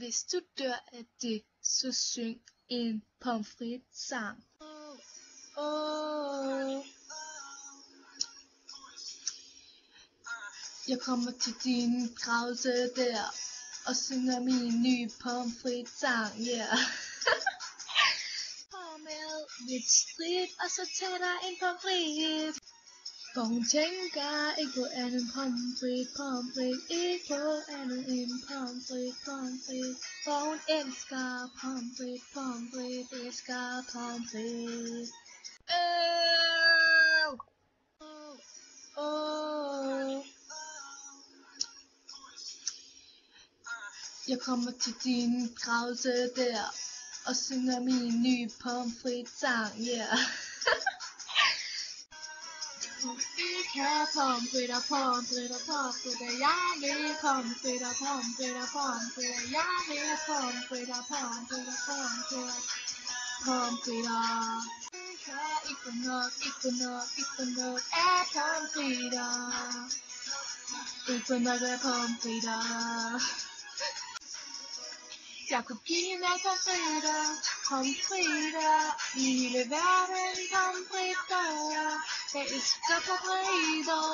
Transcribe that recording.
Hvis du dør af det, så syng en pomfrit-sang. Jeg kommer til din gravse der og synger min nye pomfrit-sang, yeah. På med lidt strid, og så tager der en pomfrit. For hun tænker ikke på andet end pomfrit, ikke på andet end pomfrit. For hun elsker pomfrit, elsker pomfrit. Jeg kommer til din gravse der og synger min nye pomfrit-sang, yeah. Her pomfritter, jeg vil pomfritter, jeg vil pomfritter. Her ikke nok af pomfritter. Ikke nok af pomfritter. Jeg kunne give mig pomfritter, i hele verden pomfritter. Jeg elsker pomfritter.